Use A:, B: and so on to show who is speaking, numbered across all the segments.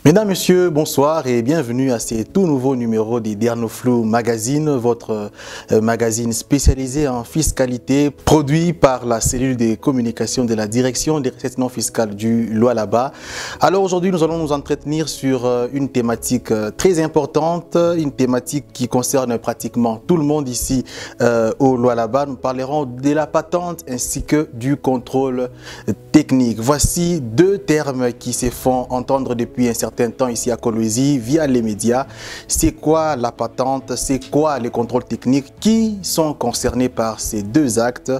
A: Mesdames, Messieurs, bonsoir et bienvenue à ce tout nouveau numéro des Dernoflu Magazine, votre magazine spécialisé en fiscalité, produit par la cellule de communication de la direction des recettes non fiscales du Lualaba. Alors aujourd'hui, nous allons nous entretenir sur une thématique très importante, une thématique qui concerne pratiquement tout le monde ici au Lualaba. Nous parlerons de la patente ainsi que du contrôle technique. Voici deux termes qui se font entendre depuis un certain temps ici à Kolwezi via les médias. C'est quoi la patente? C'est quoi les contrôles techniques? Qui sont concernés par ces deux actes?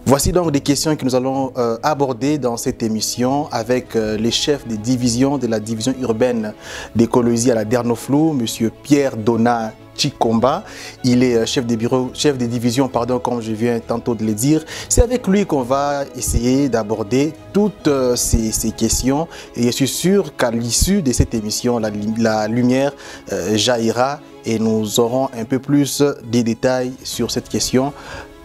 A: Voici donc des questions que nous allons aborder dans cette émission avec les chefs des divisions de la division urbaine de Kolwezi à la Dernoflu, M. Pierre Donat Chikomba. Il est chef des divisions, pardon, comme je viens tantôt de le dire. C'est avec lui qu'on va essayer d'aborder toutes ces questions et je suis sûr qu'à l'issue de cette émission, la lumière jaillira et nous aurons un peu plus de détails sur cette question.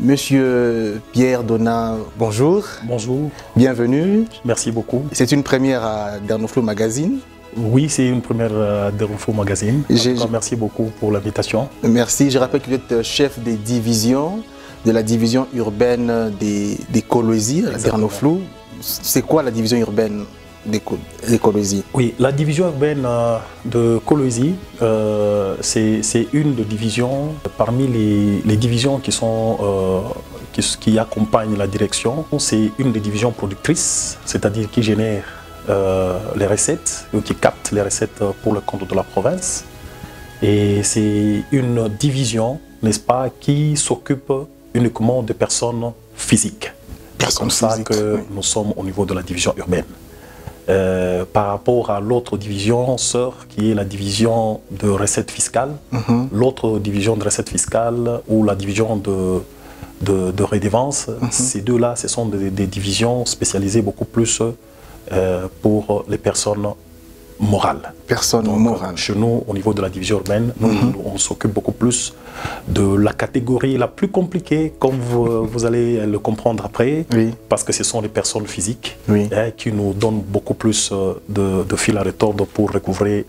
A: Monsieur Pierre Donat, bonjour.
B: Bonjour.
A: Bienvenue.
B: Merci beaucoup.
A: C'est une première à Dernoflu Magazine.
B: Oui, c'est une première Dernoflu Magazine. Merci beaucoup pour l'invitation.
A: Merci. Je rappelle que vous êtes chef des divisions de la division urbaine des Kolwezi, à la Dernoflu. C'est quoi la division urbaine des Kolwezi?
B: Oui, la division urbaine de Kolwezi, c'est une des divisions parmi les divisions qui accompagnent la direction. C'est une des divisions productrices, c'est-à-dire qui génère les recettes, ou qui captent les recettes pour le compte de la province. Et c'est une division, n'est-ce pas, qui s'occupe uniquement des personnes physiques. C'est comme ça que nous sommes au niveau de la division urbaine. Par rapport à l'autre division sœur, qui est la division de recettes fiscales, l'autre division de recettes fiscales ou la division de redevance, ces deux-là, ce sont des divisions spécialisées beaucoup plus pour les personnes morales. Chez nous, au niveau de la division urbaine, on s'occupe beaucoup plus de la catégorie la plus compliquée, comme vous allez le comprendre après, parce que ce sont les personnes physiques qui nous donnent beaucoup plus de fil à retordre pour recouvrer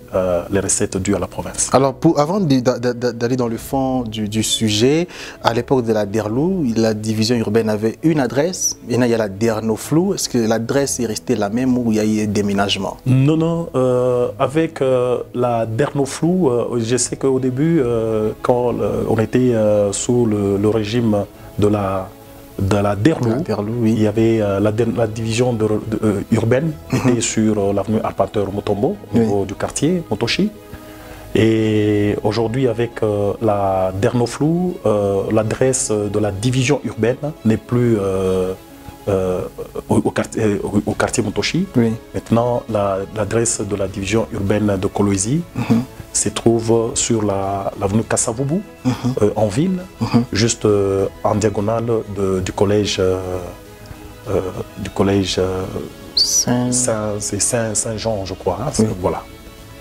B: les recettes dues à la province.
A: Alors, avant d'aller dans le fond du sujet, à l'époque de la Derlou, la division urbaine avait une adresse, et là il y a la Dernoflu. Est-ce que l'adresse est restée la même ou il y a eu un déménagement?
B: Non, non. Avec la Dernoflu, je sais qu'au début, quand on était sous le régime de la Derlou, il y avait la division urbaine était sur l'avenue Arpenteur Mutombo, au niveau du quartier Motoshi. Et aujourd'hui, avec la Dernoflu, l'adresse de la division urbaine n'est plus au quartier Motoshi. Maintenant, l'adresse de la division urbaine de Kolwezi se trouve sur l'avenue Kassavubu, en ville, juste en diagonale du collège Saint-Jean, je crois. Voilà.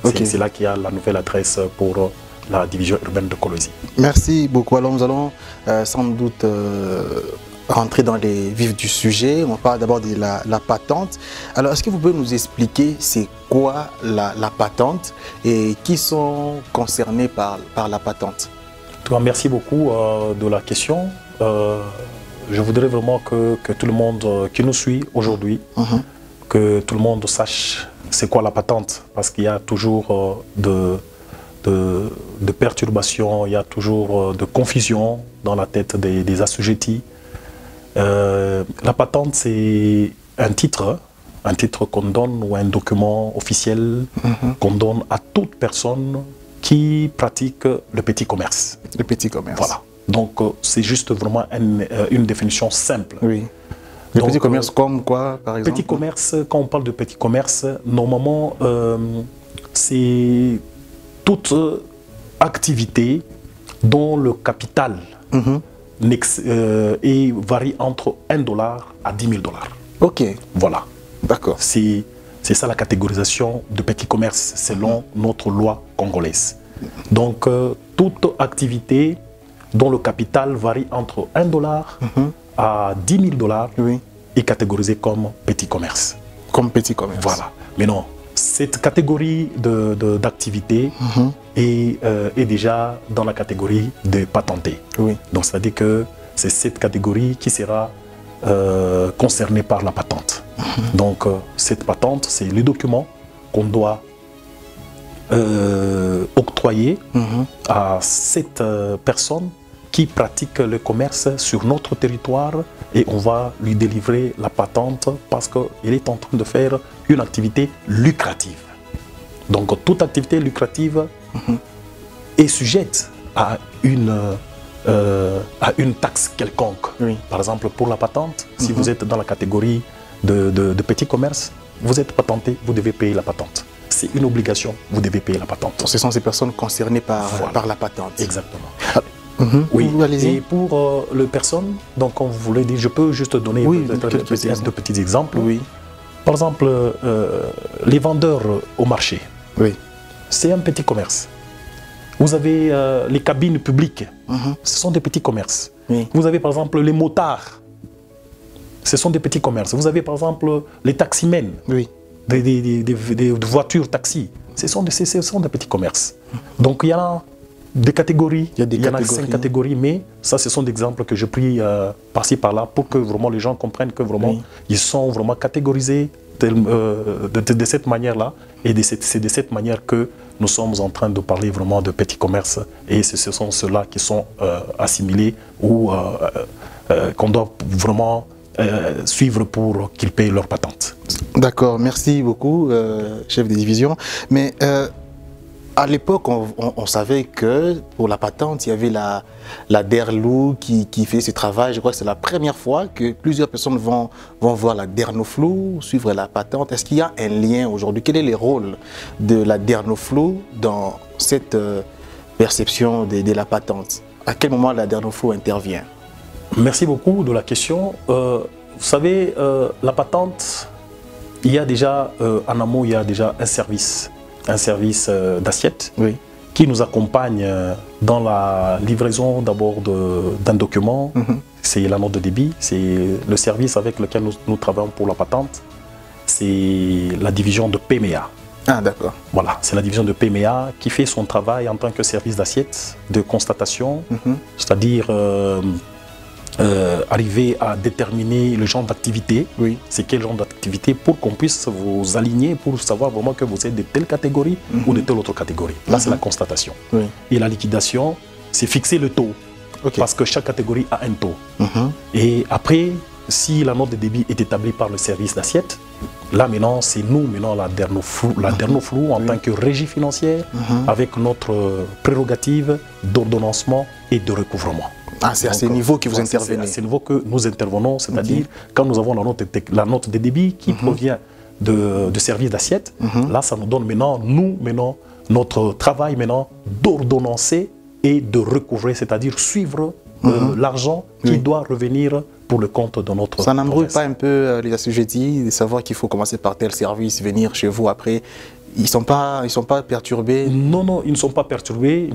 B: C'est là qu'il y a la nouvelle adresse pour la division urbaine de Kolwezi.
A: Merci beaucoup. Alors nous allons sans doute rentrer dans les vifs du sujet. On parle d'abord de la patente. Alors, est-ce que vous pouvez nous expliquer c'est quoi la patente et qui sont concernés par la patente?
B: Merci beaucoup de la question. Je voudrais vraiment que tout le monde qui nous suit aujourd'hui, que tout le monde sache c'est quoi la patente, parce qu'il y a toujours de perturbations, il y a toujours de confusion dans la tête des assujettis. La patente, c'est un titre qu'on donne ou un document officiel qu'on donne à toute personne qui pratique le petit commerce.
A: Le petit commerce.
B: Voilà. Donc, c'est juste vraiment une définition simple.
A: Oui. Le petit commerce comme quoi, par exemple?
B: Petit commerce, quand on parle de petit commerce, normalement, c'est toute activité dont le capital et varie entre $1 à $10 000.
A: Ok.
B: Voilà.
A: D'accord.
B: C'est ça la catégorisation de petit commerce selon notre loi congolaise. Donc, toute activité dont le capital varie entre $1 à $10 000 est catégorisée comme petit commerce.
A: Comme petit commerce.
B: Voilà. Mais non, cette catégorie d'activité est déjà dans la catégorie des patentés.
A: Oui.
B: Donc, c'est-à-dire que c'est cette catégorie qui sera concernée par la patente. Donc, cette patente, c'est le document qu'on doit octroyer à cette personne qui pratique le commerce sur notre territoire, et on va lui délivrer la patente parce qu'il est en train de faire une activité lucrative. Donc toute activité lucrative est sujette à une taxe quelconque.
A: Oui.
B: Par exemple, pour la patente, si vous êtes dans la catégorie de petits commerces, vous êtes patenté, vous devez payer la patente. C'est une obligation, vous devez payer la patente.
A: Donc, ce sont ces personnes concernées par la patente.
B: Exactement.
A: Oui,
B: et pour les personnes, donc comme vous voulez dire, je peux juste donner de petits exemples.
A: Oui.
B: Par exemple, les vendeurs au marché,
A: oui.
B: C'est un petit commerce. Vous avez les cabines publiques, ce sont des petits commerces.
A: Oui.
B: Vous avez par exemple les motards, ce sont des petits commerces. Vous avez par exemple les taximens,
A: oui.
B: des voitures taxis, ce sont des petits commerces. Donc il y a des catégories, il y en a 5 catégories, mais ça, ce sont des exemples que j'ai pris par-ci par-là pour que vraiment les gens comprennent que vraiment ils sont vraiment catégorisés de cette manière-là, et c'est de cette manière que nous sommes en train de parler vraiment de petits commerces, et ce sont ceux-là qui sont assimilés ou qu'on doit vraiment suivre pour qu'ils payent leur patente. D'accord,
A: merci beaucoup, chef de division. Mais à l'époque, on savait que pour la patente, il y avait la DERLU qui fait ce travail. Je crois que c'est la première fois que plusieurs personnes vont voir la DERNOFLU, suivre la patente. Est-ce qu'il y a un lien aujourd'hui? Quel est le rôle de la DERNOFLU dans cette perception de la patente? À quel moment la DERNOFLU intervient?
B: Merci beaucoup de la question. Vous savez, la patente, il y a déjà, en amont, il y a déjà un service d'assiette qui nous accompagne dans la livraison d'abord d'un document. C'est la note de débit, c'est le service avec lequel nous travaillons pour la patente. C'est la division de PMEA.
A: Ah, d'accord.
B: Voilà, c'est la division de PMEA qui fait son travail en tant que service d'assiette, de constatation, c'est-à-dire arriver à déterminer le genre d'activité, c'est quel genre d'activité, pour qu'on puisse vous aligner, pour savoir vraiment que vous êtes de telle catégorie ou de telle autre catégorie. Là, c'est la constatation. Et la liquidation, c'est fixer le taux, parce que chaque catégorie a un taux. Et après, si la note de débit est établie par le service d'assiette, là maintenant, c'est nous, maintenant, la DERNOFLU en tant que régie financière, avec notre prérogative d'ordonnancement et de recouvrement.
A: Ah, c'est à ce niveau que vous intervenez.
B: C'est à ce niveau que nous intervenons, c'est-à-dire quand nous avons la note de débit qui provient de service d'assiette, là, ça nous donne maintenant, notre travail maintenant d'ordonnancer et de recouvrer, c'est-à-dire suivre l'argent qui doit revenir pour le compte de notre...
A: Ça n'embrouille pas un peu les assujettis de savoir qu'il faut commencer par tel service, venir chez vous après? Ils ne sont pas perturbés?
B: Non, ils ne sont pas perturbés.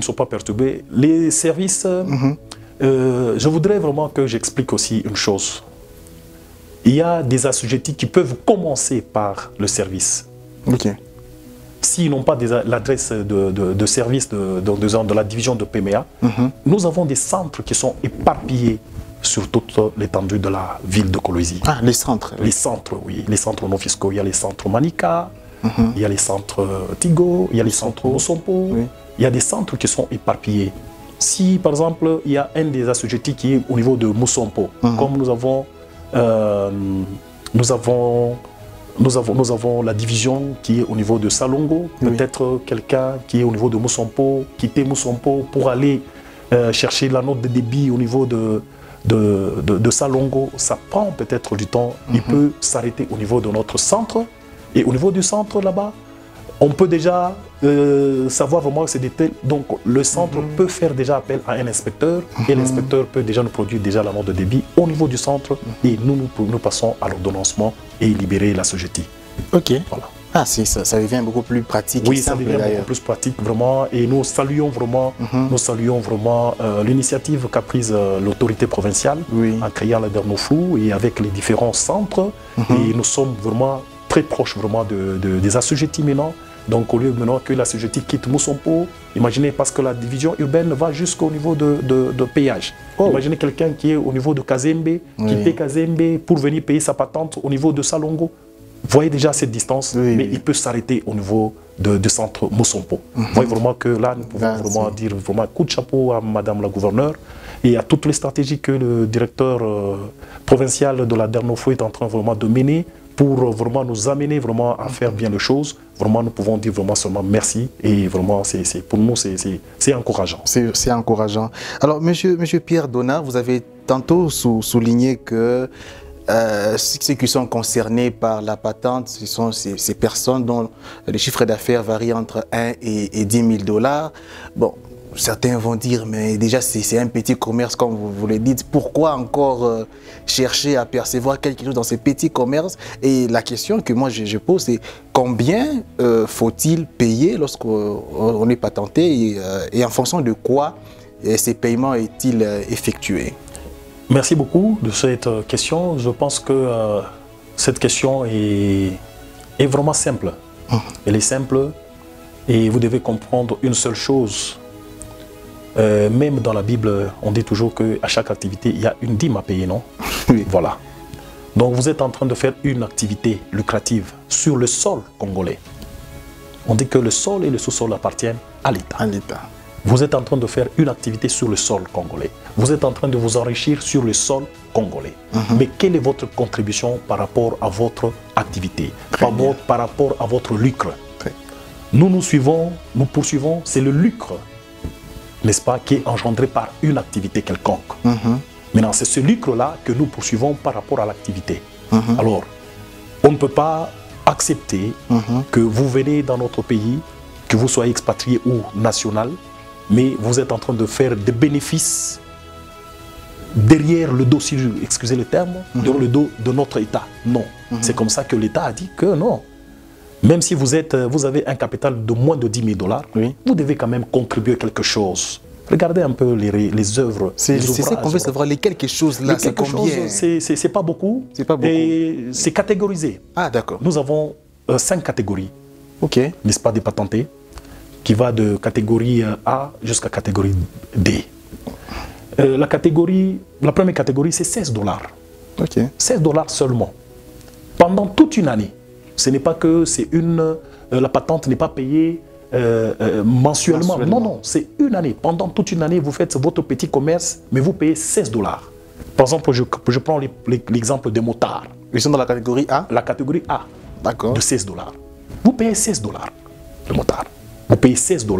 B: Les services... je voudrais vraiment que j'explique aussi une chose. Il y a des assujettis qui peuvent commencer par le service. S'ils n'ont pas l'adresse de service de la division de PMEA, nous avons des centres qui sont éparpillés sur toute l'étendue de la ville de Kolwezi.
A: Ah, les centres?
B: Les centres, oui. Les centres non fiscaux. Il y a les centres Manika, il y a les centres Tigo, il y a les centres Mosompo. Il y a des centres qui sont éparpillés. Si, par exemple, il y a un des assujettis qui est au niveau de Mosompo, comme nous avons la division qui est au niveau de Salongo, peut-être quelqu'un qui est au niveau de Mosompo, quitter Mosompo pour aller chercher la note de débit au niveau de Salongo, ça prend peut-être du temps. Il peut s'arrêter au niveau de notre centre, et au niveau du centre là-bas, on peut déjà savoir vraiment que c'est des tels. Donc le centre peut faire déjà appel à un inspecteur, et l'inspecteur peut déjà nous produire déjà la note de débit au niveau du centre, et nous passons à l'ordonnancement et libérer la SOGETI.
A: Voilà. Ah, ça devient beaucoup plus pratique.
B: Oui, ça devient beaucoup plus pratique vraiment, et nous saluons vraiment, l'initiative qu'a prise l'autorité provinciale en créant la DERNOFLU et avec les différents centres, et nous sommes vraiment très proche vraiment des assujettis maintenant. Donc au lieu maintenant que l'assujetti quitte Moussompo, imaginez, parce que la division urbaine va jusqu'au niveau de péage. Imaginez quelqu'un qui est au niveau de Kazembe, qui paie Kazembe pour venir payer sa patente au niveau de Salongo. Vous voyez déjà cette distance, mais il peut s'arrêter au niveau du centre Moussompo. Vous voyez vraiment que là, nous pouvons vraiment dire vraiment coup de chapeau à Madame la gouverneure et à toutes les stratégies que le directeur provincial de la Dernoflou est en train vraiment de mener pour vraiment nous amener vraiment à faire bien les choses. Vraiment, nous pouvons dire vraiment seulement merci et vraiment, pour nous, c'est encourageant.
A: C'est encourageant. Alors, monsieur Pierre Donat, vous avez tantôt souligné que ceux qui sont concernés par la patente, ce sont ces personnes dont le chiffre d'affaires varie entre 1 et 10 000 $. Bon, certains vont dire, mais déjà c'est un petit commerce comme vous le dites. Pourquoi encore chercher à percevoir quelque chose dans ces petits commerces? Et la question que moi je pose, c'est combien faut-il payer lorsqu'on est patenté et en fonction de quoi ces paiements est-il effectué?
B: Merci beaucoup de cette question. Je pense que cette question est vraiment simple. Elle est simple et vous devez comprendre une seule chose. Même dans la Bible, on dit toujours qu'à chaque activité, il y a une dîme à payer, non?
A: Oui.
B: Voilà. Donc vous êtes en train de faire une activité lucrative sur le sol congolais. On dit que le sol et le sous-sol appartiennent à l'État. Vous êtes en train de faire une activité sur le sol congolais. Vous êtes en train de vous enrichir sur le sol congolais. Mais quelle est votre contribution par rapport à votre activité, par rapport à votre lucre? Nous poursuivons, c'est le lucre, n'est-ce pas, qui est engendré par une activité quelconque. Maintenant, c'est ce lucre-là que nous poursuivons par rapport à l'activité. Alors, on ne peut pas accepter que vous venez dans notre pays, que vous soyez expatrié ou national, mais vous êtes en train de faire des bénéfices derrière le dos, si excusez le terme, derrière le dos de notre État. Non. C'est comme ça que l'État a dit que non. Même si vous avez un capital de moins de 10 000 $, vous devez quand même contribuer quelque chose. Regardez un peu les œuvres.
A: C'est ça qu'on veut savoir, les quelque chose là, c'est combien?
B: C'est pas beaucoup.
A: C'est pas beaucoup.
B: Et c'est catégorisé.
A: Ah, d'accord.
B: Nous avons 5 catégories.
A: Ok.
B: N'est-ce pas, des patentés, qui va de catégorie A jusqu'à catégorie D. La première catégorie, c'est 16 $.
A: Ok.
B: 16 $ seulement. Pendant toute une année. Ce n'est pas que c'est la patente n'est pas payée mensuellement. Non, non, c'est une année. Pendant toute une année, vous faites votre petit commerce, mais vous payez 16 $. Par exemple, je prends l'exemple des motards.
A: Ils sont dans la catégorie A?
B: La catégorie A.
A: D'accord.
B: De 16 $. Vous payez 16 $, le motard. Vous payez 16 $.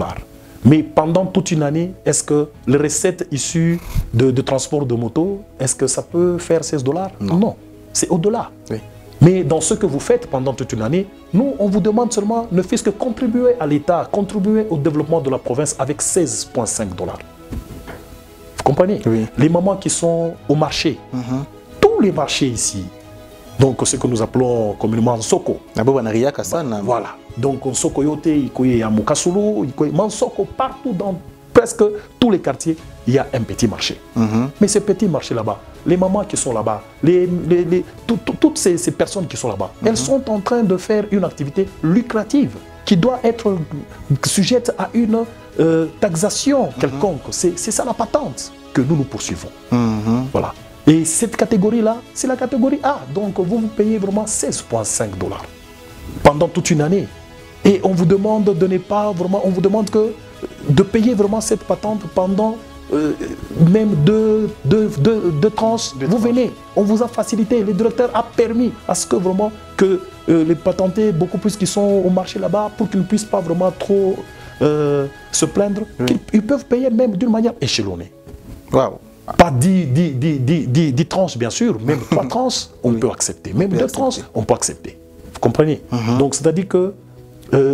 B: Mais pendant toute une année, est-ce que les recettes issues de transport de moto, est-ce que ça peut faire 16 $? Non. C'est au-delà.
A: Oui.
B: Mais dans ce que vous faites pendant toute une année, nous, on vous demande seulement, ne fût-ce que contribuer à l'État, contribuer au développement de la province avec 16,5 $. Vous comprenez?
A: Oui.
B: Les mamans qui sont au marché, tous les marchés ici, donc ce que nous appelons communément Soko.
A: Voilà.
B: Donc Soko Yote, il y a Mukasulu, Mansoko, partout dans presque tous les quartiers, il y a un petit marché. Mais ce petit marché là-bas, les mamans qui sont là-bas, toutes ces personnes qui sont là-bas, elles sont en train de faire une activité lucrative qui doit être sujette à une taxation quelconque. C'est ça la patente que nous poursuivons. Voilà. Et cette catégorie-là, c'est la catégorie A. Donc vous payez vraiment 16,5 $ pendant toute une année. Et on vous demande de ne pas vraiment, on vous demande de payer vraiment cette patente pendant même deux tranches. Vous venez, on vous a facilité, le directeur a permis à ce que vraiment que les patentés, beaucoup plus qui sont au marché là-bas, pour qu'ils ne puissent pas vraiment trop se plaindre, ils peuvent payer même d'une manière échelonnée.
A: Waouh.
B: Pas 10 tranches, bien sûr, même 3 tranches, on peut accepter. Même 2 tranches, on peut accepter. Vous comprenez? Donc, c'est-à-dire que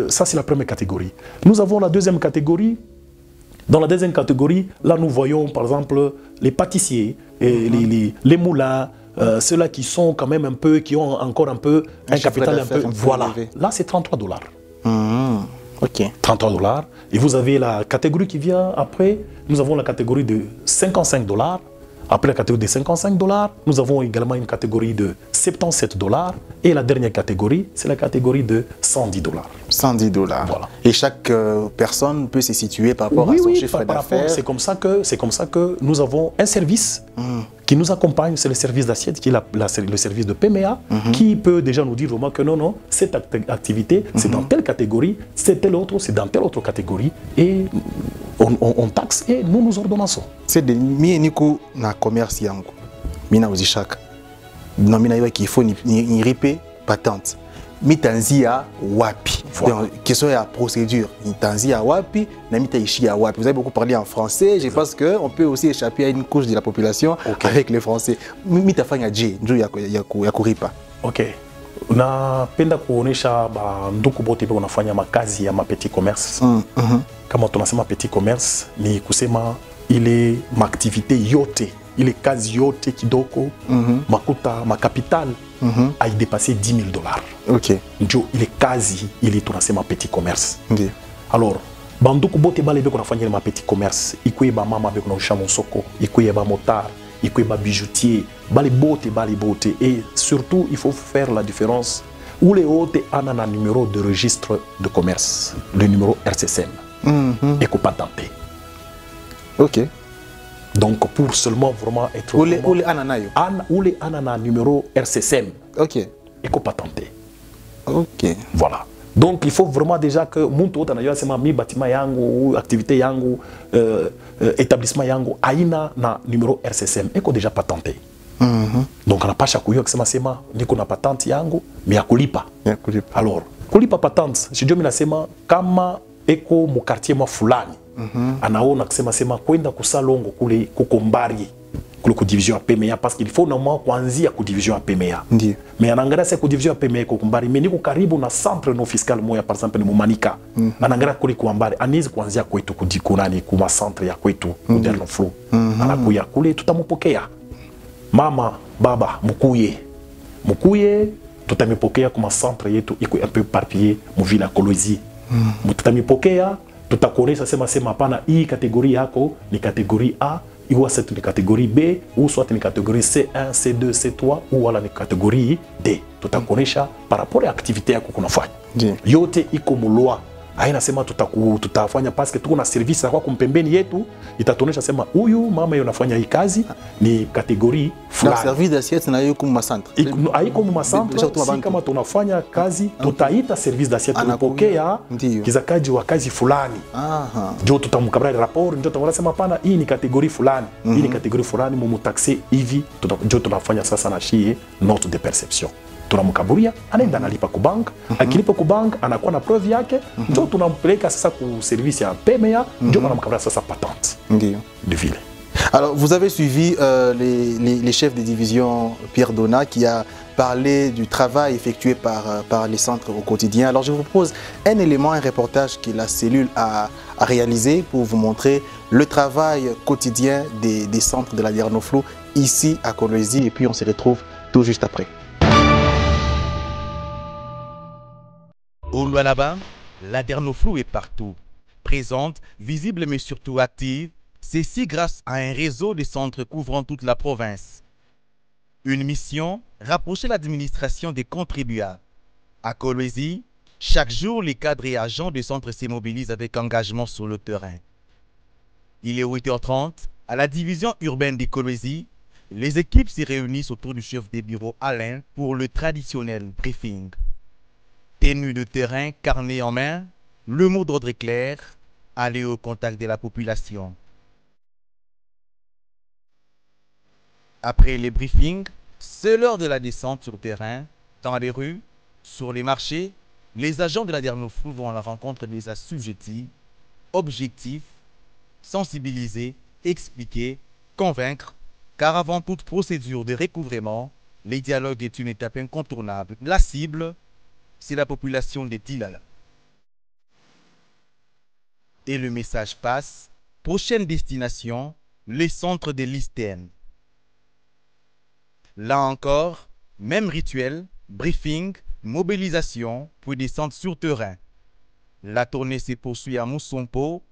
B: ça, c'est la première catégorie. Nous avons la deuxième catégorie. Dans la deuxième catégorie, là, nous voyons, par exemple, les pâtissiers, et les moulins, ceux-là qui sont quand même un peu, qui ont encore un peu, un capital un peu. Voilà. Là, c'est 33 $.
A: Ok.
B: 33 $. Et vous avez la catégorie qui vient après. Nous avons la catégorie de 55 $. Après la catégorie de 55 $, nous avons également une catégorie de 77 $. Et la dernière catégorie, c'est la catégorie de 110 $.
A: 110 $.
B: Voilà.
A: Et chaque personne peut se situer par rapport à son chiffre d'affaires.
B: C'est comme ça que nous avons un service qui nous accompagne, c'est le service d'assiette, qui est le service de PMA, qui peut déjà nous dire vraiment que non, cette activité, c'est dans telle catégorie, c'est telle autre, c'est dans telle autre catégorie, et on taxe et nous ordonnançons.
A: C'est de mieniku na commerce yangu. Mina uzishaka. Non mina iwa qu'il faut ni ripe patente. Mitanzia wapi. Voilà. Question ya procédure. Mitanzia wapi, na mitaishi wapi. Vous avez beaucoup parlé en français. Je pense qu'on peut aussi échapper à une couche de la population avec les français. Mitafanya je, njo ya kuripa.
B: Ok. Napenda kuonesha ndugu bote pia wanafanya makazi ya petit commerce. Kama tunasema petit commerce ni kusema ile maaktivite yote, ile kazi yote kidogo, makuta, makapital haidepase 10 000 $.
A: Ok.
B: Ndio ile kazi ile tunasema petit commerce.
A: Ndiyo.
B: Alors, banduku bote bale beko nafanya ma petit commerce, ikuye ba mama beko na usha mosoko, ikuye ba motar, ikuye ba bijoutier, bale bote. Et surtout, il faut faire la différence où les hautes ont un numéro de registre de commerce, le numéro RCSM, éco-patenté.
A: Ok.
B: Donc, pour seulement vraiment être...
A: Où les ananayo?
B: Où les anana numéro RCSM,
A: ok,
B: éco-patenté.
A: Ok.
B: Voilà. Donc, il faut vraiment déjà que mon tour c'est mi bâtiment yangu, activité yangu, établissement yangu, aina na numéro RCSM, éco déjà patenté. Donc, on n'a pas chaque jour que c'est ma, ni qu'on a patente yangu, mais à kulipa. Alors, kulipa patente, je dis minasema kama eko mu quartier mo fulani. Anaona kusema sema kwenda kusalongo kule kukombari kule ku division ya PMA parce qu'il faut normalement kuanzia ku division ya PMA.
A: Ndiyo.
B: Mais anaangalia sasa ku division ya PMA kukombari, mais niko karibu na centre no fiscal moya par exemple ni Mumanika. Anaangalia kule kuambari, anizi kuanzia kwetu kudikunani kuma centre ya kwetu Moderno Flow. Anakuya kule tutamupokea. Mama, baba, mukuye, tutamipokea kuma centre yetu iko un peu éparpillé mu vile ya Kolwezi. Tutamipokea, tutakuonesha sema hapana, hii kategori yako ni kategori A, ou soit ni kategori B, ou soit ni kategori C1, C2, C3, ou wala ni kategori D. Tutakuonesha par rapport à activité yako kunafanya. Yote iko mulwa. Haina sema tutafanya parce que tuko na service kwa kumpembeni yetu, itatuonesha sema huyu mama yonafanya hii kazi ni kategori fulani.
A: Na service d'assiette na yuko mu centre.
B: Haiko mu centre, si kama tunafanya kazi tutaita service d'assiette tunapokea kizakaji wa kazi fulani. Ndio tutamkabra rapport, ndio tunasema pana hii ni kategori fulani, hii ni kategori fulani mu taxe hivi, ndio tunafanya sasa na shie note de perception. Tunamkaburia, anaenda analipa ku bank, akilipa ku bank anakuwa na preuve yake, ndio tunampeleka sasa ku service ya PMA, ndio tunamkaburia sasa patente.
A: Ndiyo.
B: De ville.
A: Alors, vous avez suivi les chefs de division Pierre Donat qui a parlé du travail effectué par les centres au quotidien. Alors, je vous propose un élément, un reportage que la cellule a réalisé pour vous montrer le travail quotidien des centres de la Derno Flow ici à Kolwezi, et puis on se retrouve tout juste après.
C: Au Luanaba, la Derno Flow est partout, présente, visible mais surtout active. Ceci grâce à un réseau de centres couvrant toute la province. Une mission, rapprocher l'administration des contribuables. À Kolwezi, chaque jour, les cadres et agents de centres se mobilisent avec engagement sur le terrain. Il est 8h30, à la division urbaine de Kolwezi, les équipes se réunissent autour du chef des bureaux Alain pour le traditionnel briefing. Tenue de terrain, carnet en main, le mot d'ordre est clair, aller au contact de la population. Après les briefings, c'est l'heure de la descente sur le terrain, dans les rues, sur les marchés. Les agents de la Derno Flow vont à la rencontre des assujettis, objectifs, sensibiliser, expliquer, convaincre, car avant toute procédure de recouvrement, les dialogues est une étape incontournable. La cible, c'est la population des Tilala. Et le message passe, prochaine destination, les centres de l'ISTN. Là encore, même rituel, briefing, mobilisation, puis descente sur terrain. La tournée se poursuit à Moussompo,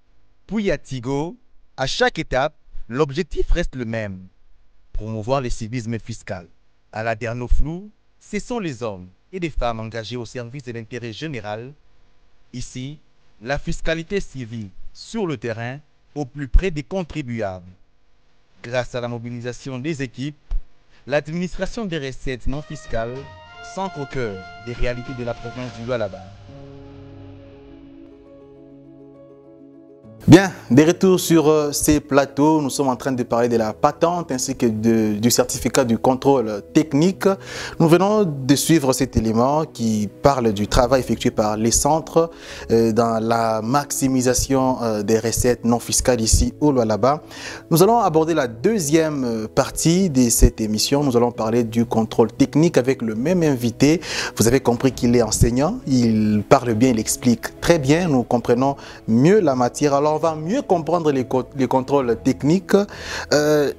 C: puis à Tigo. À chaque étape, l'objectif reste le même. promouvoir le civisme fiscal. À la Dernoflou, ce sont les hommes et les femmes engagés au service de l'intérêt général. Ici, la fiscalité civile sur le terrain au plus près des contribuables. Grâce à la mobilisation des équipes, l'administration des recettes non fiscales s'ancre au cœur des réalités de la province du Lualaba.
A: Bien, des retours sur ces plateaux, nous sommes en train de parler de la patente ainsi que du certificat du contrôle technique. Nous venons de suivre cet élément qui parle du travail effectué par les centres dans la maximisation des recettes non fiscales ici au Lualaba. Nous allons aborder la deuxième partie de cette émission. Nous allons parler du contrôle technique avec le même invité. Vous avez compris qu'il est enseignant, il parle bien, il explique très bien, nous comprenons mieux la matière. Alors, on va mieux comprendre les contrôles techniques.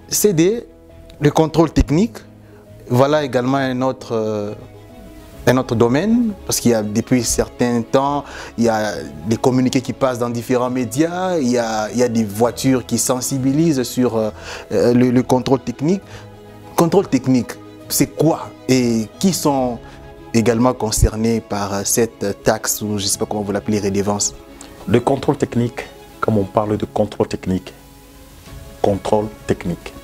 A: CD, le contrôle technique, voilà également un autre domaine, parce qu'il y a depuis certains temps, il y a des communiqués qui passent dans différents médias, il y a des voitures qui sensibilisent sur le contrôle technique. Contrôle technique, c'est quoi et qui sont également concernés par cette taxe, ou je ne sais pas comment vous l'appelez, redevance?
B: Le contrôle technique, comme on parle de contrôle technique,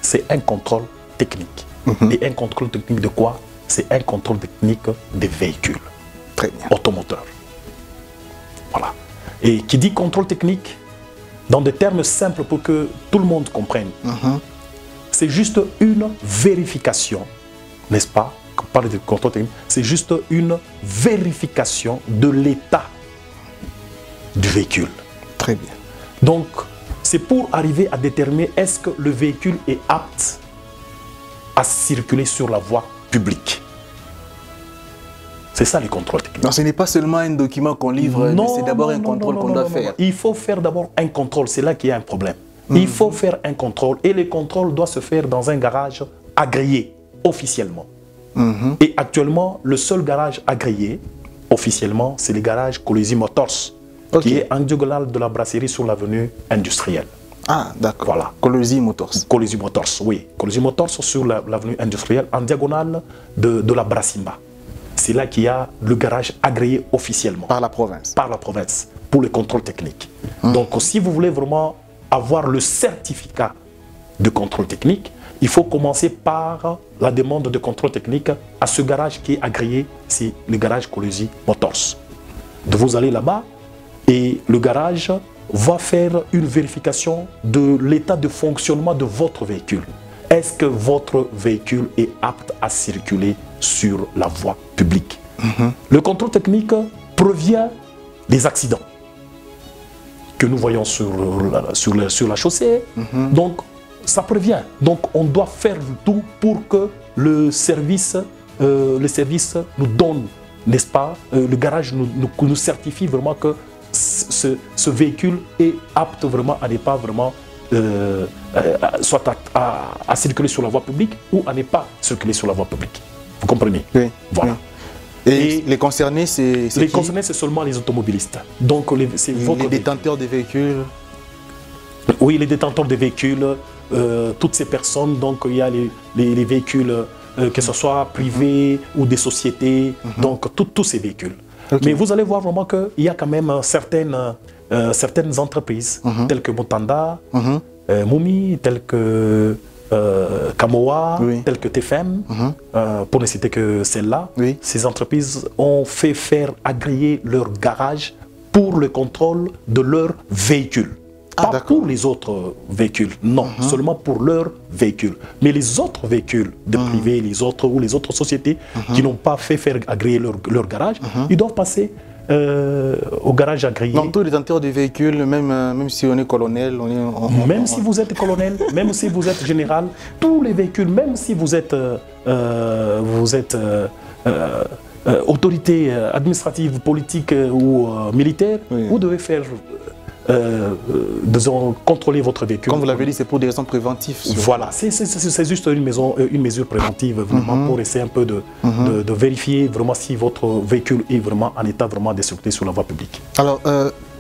B: c'est un contrôle technique. Et un contrôle technique de quoi? C'est un contrôle technique des véhicules.
A: Très bien.
B: Automoteurs. Voilà. Et qui dit contrôle technique, dans des termes simples pour que tout le monde comprenne, c'est juste une vérification, n'est-ce pas? Quand on parle de contrôle technique, c'est juste une vérification de l'état du véhicule.
A: Très bien.
B: Donc, c'est pour arriver à déterminer est-ce que le véhicule est apte à circuler sur la voie publique. C'est ça les contrôles techniques.
A: Non, ce n'est pas seulement un document qu'on livre, c'est d'abord un contrôle qu'on doit faire.
B: Il faut faire d'abord un contrôle, c'est là qu'il y a un problème. Il faut faire un contrôle et le contrôle doit se faire dans un garage agréé officiellement. Et actuellement, le seul garage agréé officiellement, c'est le garage Colosi Motors. Qui est en diagonale de la brasserie sur l'avenue industrielle.
A: Ah, d'accord.
B: Voilà.
A: Colosi Motors.
B: Colosi Motors, oui. Colosi Motors sur l'avenue industrielle, en diagonale de la Brassimba. C'est là qu'il y a le garage agréé officiellement.
A: Par la province.
B: Par la province, pour le contrôle technique. Donc, si vous voulez vraiment avoir le certificat de contrôle technique, il faut commencer par la demande de contrôle technique à ce garage qui est agréé, c'est le garage Colosi Motors. Donc, vous allez là-bas, et le garage va faire une vérification de l'état de fonctionnement de votre véhicule. Est-ce que votre véhicule est apte à circuler sur la voie publique? Le contrôle technique provient des accidents que nous voyons sur la chaussée. Donc, ça provient. Donc, on doit faire tout pour que le service nous donne, n'est-ce pas, le garage nous certifie vraiment que ce véhicule est apte vraiment à ne pas vraiment soit à circuler sur la voie publique ou à ne pas circuler sur la voie publique. Vous comprenez?
A: Oui.
B: Voilà.
A: Oui. Et les concernés, c'est
B: les concernés, c'est seulement les automobilistes. Donc, c'est
A: les détenteurs des véhicules.
B: Oui, les détenteurs des véhicules, toutes ces personnes. Donc, il y a les véhicules, que ce soit privés ou des sociétés. Donc, tous ces véhicules. Mais vous allez voir vraiment qu'il y a quand même certaines entreprises, telles que Motanda, Moumi, telles que Kamoa, telles que TFM, pour ne citer que celles-là. Ces entreprises ont fait faire agréer leur garage pour le contrôle de leurs véhicules. Pas pour les autres véhicules, non, seulement pour leurs véhicules. Mais les autres véhicules de privés, les autres sociétés qui n'ont pas fait faire agréer leur garage, ils doivent passer au garage agréé.
A: Donc tous les détenteurs de véhicules, même si on est colonel,
B: même si vous êtes colonel, même si vous êtes général, tous les véhicules, même si vous êtes autorité administrative, politique ou militaire, vous devez faire contrôler votre véhicule.
A: Comme vous l'avez dit, c'est pour des raisons préventives.
B: Voilà, c'est juste une mesure préventive vraiment pour essayer un peu de vérifier vraiment si votre véhicule est vraiment en état vraiment de circuler sur la voie publique.
A: Alors,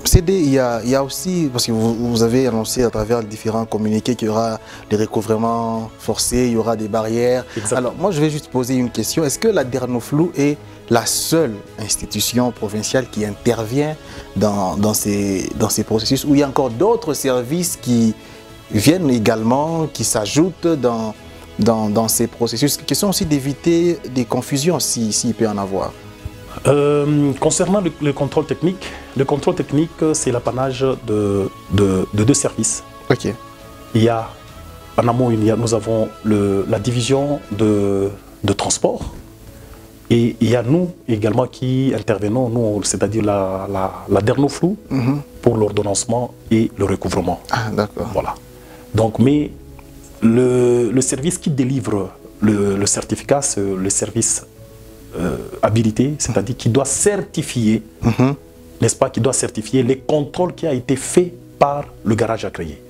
A: CD, il y a aussi, parce que vous avez annoncé à travers différents communiqués qu'il y aura des recouvrements forcés, il y aura des barrières.
B: Exactement.
A: Alors moi je vais juste poser une question. Est-ce que la Dernoflou est la seule institution provinciale qui intervient dans ces processus, ou il y a encore d'autres services qui viennent également, qui s'ajoutent dans ces processus? Question aussi d'éviter des confusions s'il peut y en avoir.
B: Concernant le contrôle technique c'est l'apanage de deux services.
A: Ok.
B: Il y a, en amont, nous avons la division de transport, et il y a nous également qui intervenons, nous, c'est-à-dire la Dernoflou, pour l'ordonnancement et le recouvrement.
A: Ah, d'accord.
B: Voilà. Donc, mais le service qui délivre le certificat, c'est le service habilité, c'est-à-dire qui doit certifier, n'est-ce pas, qui doit certifier les contrôles qui a été fait par le garage agréé.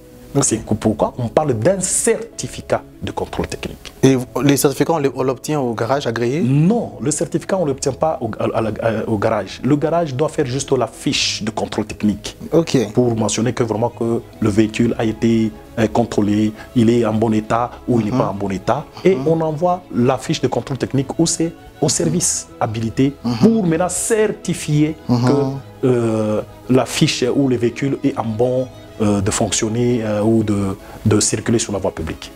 B: C'est pourquoi on parle d'un certificat de contrôle technique.
A: Et les certificats, on l'obtient au garage agréé?
B: Non, le certificat, on ne l'obtient pas au garage. Le garage doit faire juste la fiche de contrôle technique.
A: Ok.
B: Pour mentionner que vraiment que le véhicule a été contrôlé, il est en bon état ou il n'est pas en bon état. Et on envoie la fiche de contrôle technique au service habilité pour maintenant certifier que la fiche ou le véhicule est en bon de fonctionner ou de circuler sur la voie publique.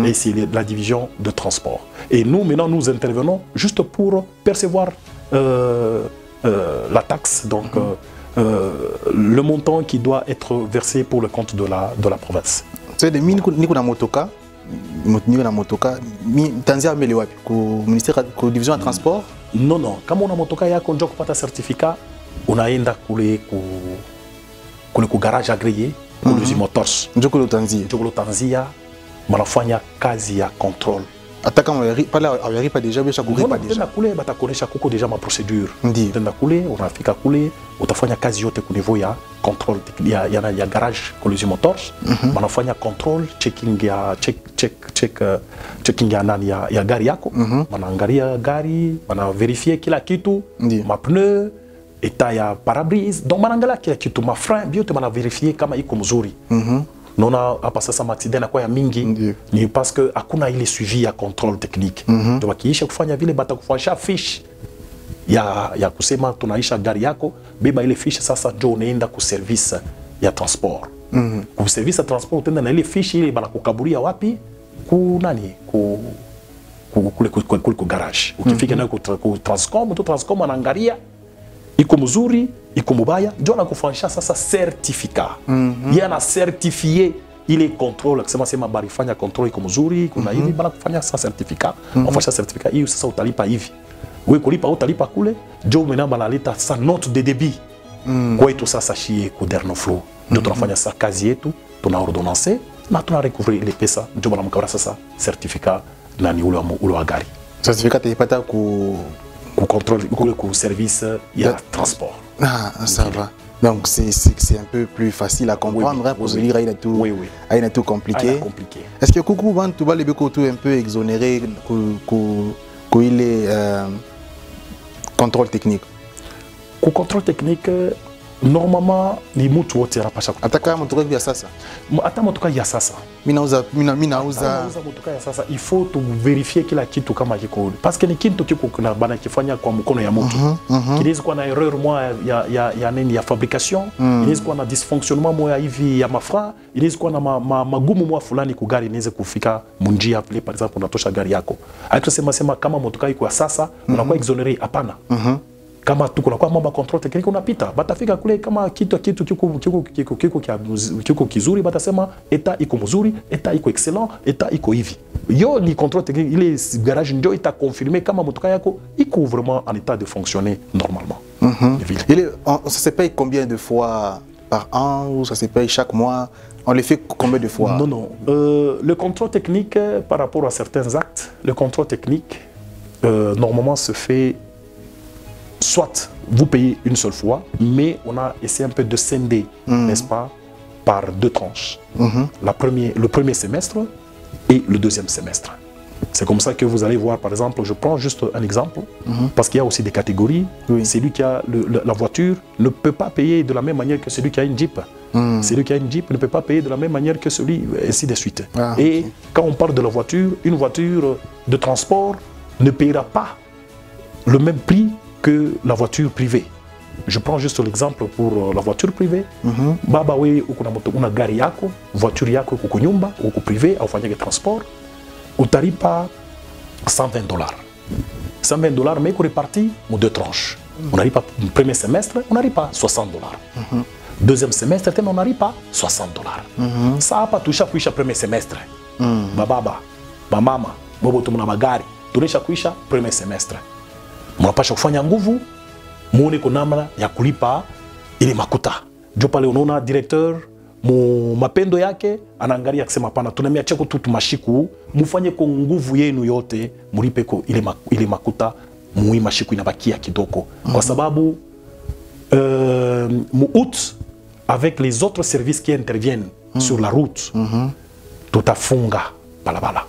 B: Et c'est la division de transport. Et nous, maintenant, nous intervenons juste pour percevoir la taxe, donc le montant qui doit être versé pour le compte de la province.
A: C'est des mini kuna motoka, na motoka, tanzia mele wapi ku ministère ku division de transport?
B: Non, non, kama una motoka yako ndio kupata certificat, unaenda kule ku garage agréé. Kuluzi Motors.
A: Njokolo Tanzia.
B: Njokolo Tanzia, wanafanya kazi ya contrôle.
A: Hata kama pas déjà bien chaque pas déjà.
B: Kule batakonesha kuko déjà ma procédure.
A: Ndiyo.
B: Tenda kule, unafika kule, utafanya kazi yote ku niveau ya contrôle ya garage Kuluzi Motors. Wanafanya contrôle, checking ya nani ya gari yako. Wanaangalia gari, wanaverifier kila kitu, ma pneu, état ya parabrise, donc manangala kila kitu, ma frein biote mana vérifier kama iko mzuri. Nona hapa sasa accident na kwa ya mingi ni parce que hakuna ile suivi ya contrôle technique. Donc wakiisha kufanya vile batakufanyisha fiche ya kusema tunaisha gari yako, beba ile fiche sasa ndio unaenda ku service ya transport. Ku service ya transport utenda na ile fiche ile banakukaburia wapi? Ku nani? Ku garage. Ukifika na ku Transcom anaangalia iko mzuri, iko mubaya, ndio anakufanyisha sasa certificat. Yeye ana certifier ile contrôle, akisema sema barifanya contrôle iko mzuri, kuna hivi bana kufanya sasa certificat. Ofanya certificat hiyo sasa utalipa hivi. Wewe kulipa utalipa kule, ndio mena banaleta sa note de débit. Kwa hiyo sasa shie ku Dernoflou. Ndio tunafanya sasa kazi yetu, tuna ordonnancer na tuna recouvrir ile pesa, ndio bana mkabara sasa certificat nani ule wa gari.
A: Certificat t'ipata ku
B: contrôle, ku service ya transport.
A: Ah, ça va. Donc c'est un peu plus facile à comprendre,
B: oui,
A: pour se lire, il est tout compliqué. Est-ce que Koukou Bantou va le un peu exonéré il est contrôle technique?
B: Ku contrôle technique, normalement ni mtu wote anapasha kutoka.
A: Ataka motoka ya sasa.
B: Hata motoka ya sasa.
A: Minauza
B: motoka ya sasa. Il faut tu vérifier kila kitu kama kiko. Parce que ni kitu kiko kuna bana kifanya kwa mkono ya mtu. Kinaweza kuwa na erreur moja ya nini ya fabrication, inaweza kuwa na dysfonctionnement moja hivi ya mafra, inaweza kuwa na magumu moja fulani ku gari inaweza kufika munjia vile par exemple unatosha gari yako. Akisema kama motoka iko ya sasa unakuwa exonéré, hapana. Kama tuko na kwa mambo control technique unapita, batafika kule kama kitu kiko kizuri, batasema eta iko mzuri, eta iko excellent, eta iko hivi. Yo ni control technique, ile garage ndio ita confirmer kama motoka yako iko vraiment en état de fonctionner normalement.
A: Ça se paye combien de fois par an ou ça se paye chaque mois? On le fait combien de fois?
B: Non, non. Le contrôle technique par rapport à certains actes, le contrôle technique normalement se fait soit vous payez une seule fois, mais on a essayé un peu de scinder, n'est-ce pas, par deux tranches. Le premier semestre et le deuxième semestre. C'est comme ça que vous allez voir, par exemple, je prends juste un exemple, parce qu'il y a aussi des catégories. Celui qui a la voiture ne peut pas payer de la même manière que celui qui a une Jeep. Celui qui a une Jeep ne peut pas payer de la même manière que celui, ainsi de suite. Et quand on parle de la voiture, une voiture de transport ne payera pas le même prix que la voiture privée. Je prends juste l'exemple pour la voiture privée. Baba we una gari yako, voiture yako kuko nyumba, uko privé, aufanyage transport. Utalipa $120. $120 mais réparti en 2 tranches. On n'arrive pas le premier semestre, on n'arrive pas $60. Deuxième semestre, on n'arrive pas $60. Ça n'a pas touché à le premier semestre. Bababa, mama, mobo tumuna magari, tunesha kuisha premier semestre. Mnapasha kufanya nguvu, muone kwa namna ya kulipa ile makuta. Jo pale unaona directeur mapendo yake anaangalia akisema hapana, tunamiacha tu tumashiku, mufanye kwa nguvu yenu yote, mulipe kwa ile makuta, mashiku inabakia kidogo. Kwa sababu août, avec les autres services qui interviennent sur la route, tutafunga balabala.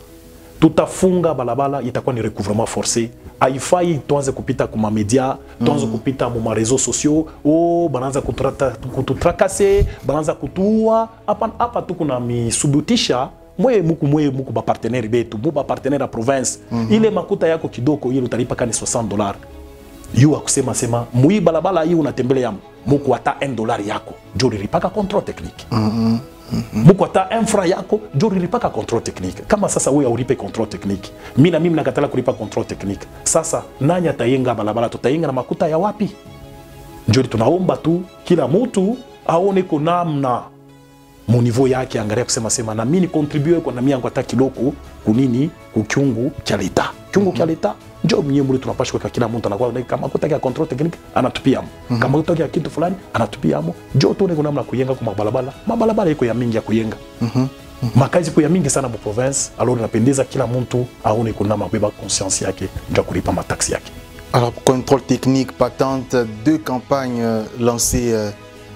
B: Tutafunga balabala, itakuwa ni recouvrement forcé. Haifai tuanze kupita kwa media, tuanze kupita kwa réseaux sociaux, banaanza kutrakase, banaanza kutua. Hapa tu kuna misubutisha muku ba partenaire betu, mu ba partenaire a province. Ile makuta yako kidogo ile utalipa kani $60. Yu akusema sema mui balabala hii unatembelea muku hata $1 yako. Jori ripaka control technique. Muku hata infra yako jori ripaka control technique. Kama sasa wewe ulipe control technique, mimi nakatala kulipa control technique. Sasa nani atayenga balabala? Tutayenga na makuta ya wapi? Jori tunaomba tu kila mtu aone kwa namna mu niveau yake, angalia kusema sema na mimi ni contribuer kwa nami yangu hata kiloko kunini kukiungu cha leta. Kiungu cha leta ndio mwenyewe tunapaswa kwa kila mtu anakuwa kama kutaka control technique anatupia mu. Kama kutaka kitu fulani anatupia mu. Ndio tuone kuna namna kuyenga kwa mabalabala. Mabalabala iko ya mingi ya kuyenga. Makazi iko ya mingi sana mu province, alors napendeza kila mtu aone kuna namna kubeba conscience yake ndio kulipa mataxi yake.
A: Alors contrôle technique, patente, 2 campagnes lancées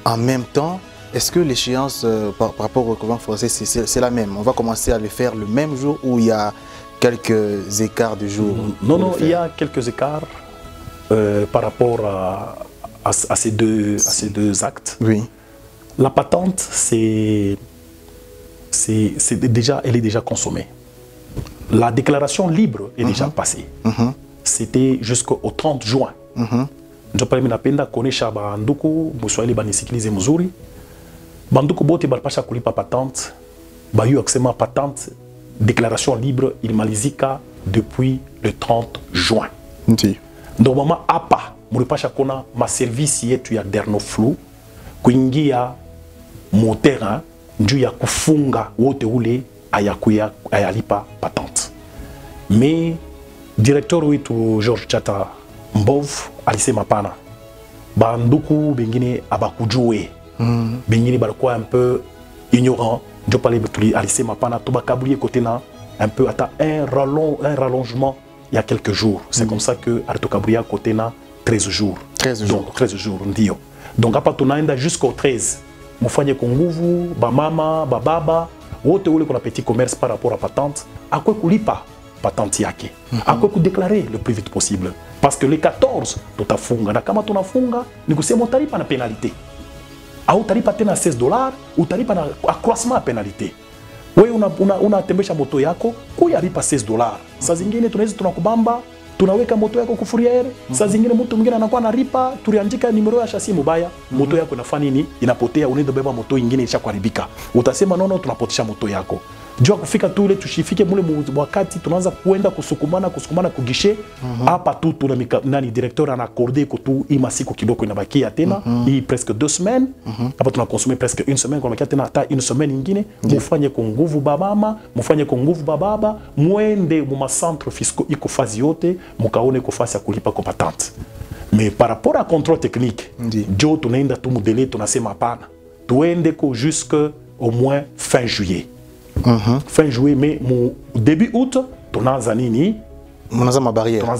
A: en même temps. Est-ce que l'échéance par rapport au gouvernement français c'est la même? On va commencer à le faire le même jour ou il y a quelques écarts de jour?
B: Non, il y a quelques écarts par rapport à ces deux actes.
A: Oui.
B: La patente, elle est déjà consommée. La déclaration libre est déjà passée. C'était jusqu'au 30 juin. Ndio pale minapenda kuonesha banduku Mswahili banisikilize mzuri. Banduku bote balipasha kulipa patente. Bayu akisema patente déclaration libre ilimalizika depuis le 30 juin. Ndio mama hapa mulipasha kona maservisi yetu ya Dernoflu kuingia mu terrain njuu ya kufunga wote ule ayalipa patente. Mais directeur wetu George Chata Mbov alisema pana. Banduku bengine abakujue. Bengine balikuwa un peu ignorant. Je parlais de alisema pana tubakabulie côté na un peu un rallongement il y a quelques jours. C'est comme ça que Artokabria côté na 13 jours.
A: 13 jours.
B: Donc 13 jours ndio. Donc hapa tunaenda jusqu'au 13. Mufanye kwa nguvu ba mama, ba baba, wote ule kuna petit commerce par rapport à patente, akwe kulipa patente yake. Akwe kudéclarer le plus vite possible parce que les 14 tutafunga na kama tunafunga ni kusema utalipa na penalité. Au utalipa tena $16, utalipa na accroissement ya penalité. Wewe unatembesha moto yako kuyalipa $16. Saa zingine tunaweza tunakubamba, tunaweka moto yako kufuriere. Saa zingine mtu mwingine anakuwa analipa, tuliandika numero ya chassis mbaya, moto yako inafanya nini? Inapotea, unaenda beba moto nyingine ishakuharibika. Utasema nono, tunapotesha moto yako. Jua kufika tu ile tushifike mule wakati tunaanza kuenda kusukumana kugishe hapa tu tuna nani directeur ana accordé ko tu ima siku kidogo inabakia tena hii presque 2 semaines hapa tuna consommer presque 1 semaine kwa tena hata 1 semaine nyingine mufanye kwa nguvu baba mufanye kwa nguvu baba muende mu centre fiscaux iko fazi yote mukaone ko fasi ya kulipa kwa patente. Mais par rapport à contrôle technique jo tunaenda tu mudele tunasema hapana tuende ko jusque au moins fin juillet. Fin juillet, mais début août, tunaanza nini? Tunaanza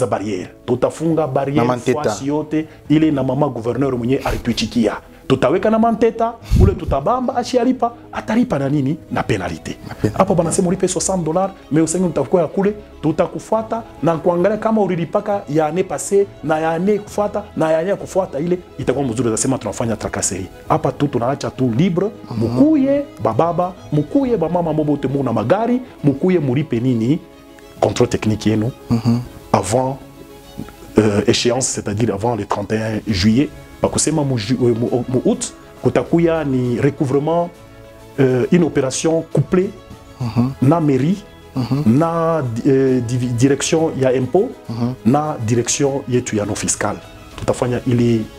B: barrière. Tutafunga barrière fasi yote ile na mama gouverneur mwenye alituichikia. tutaweka na manteta ule tutabamba achialipa atalipa na nini na penalite hapo banasema ulipe $60 mais usengi utakuwa kule tutakufuata na kuangalia kama ulilipaka ya année passée na ya année kufuata na ya année kufuata ile itakuwa mzuri zasema tunafanya tracasserie hapa tu tunaacha tu libre mukuye bababa mukuye bamama mobote muna magari mukuye mulipe nini contrôle technique yenu avant échéance c'est-à-dire avant le 31 juillet bakusema mu août kutakuya ni recouvrement une opération couplée na mairie na direction ya impôt na direction yetu ya no fiscal tutafanya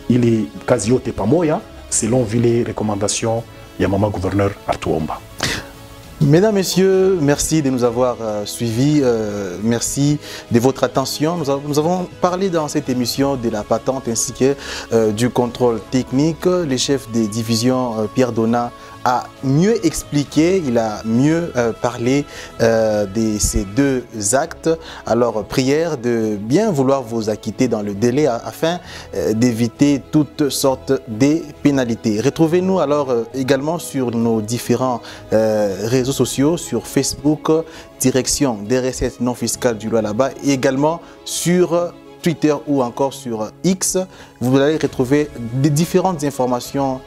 B: ili kazi yote pamoja selon vile recommandation ya mama gouverneur Artuomba.
A: Mesdames, Messieurs, merci de nous avoir suivis, merci de votre attention. Nous avons parlé dans cette émission de la patente ainsi que du contrôle technique. Le chef des divisions, Pierre Donat, a mieux expliqué, il a mieux parlé de ces deux actes. Alors, prière de bien vouloir vous acquitter dans le délai afin d'éviter toutes sortes de pénalités. Retrouvez-nous alors également sur nos différents réseaux sociaux, sur Facebook, direction des recettes non fiscales du Lualaba, et également sur Twitter ou encore sur X. Vous allez retrouver des différentes informations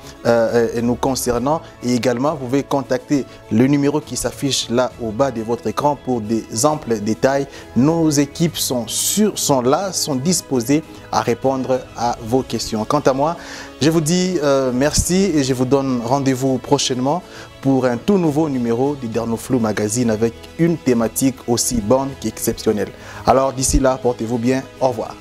A: nous concernant, et également vous pouvez contacter le numéro qui s'affiche là au bas de votre écran pour des amples détails. Nos équipes sont là, sont disposées à répondre à vos questions. Quant à moi, je vous dis merci et je vous donne rendez-vous prochainement pour un tout nouveau numéro du Dernoflou Magazine avec une thématique aussi bonne qu'exceptionnelle. Alors d'ici là, portez-vous bien. Au revoir.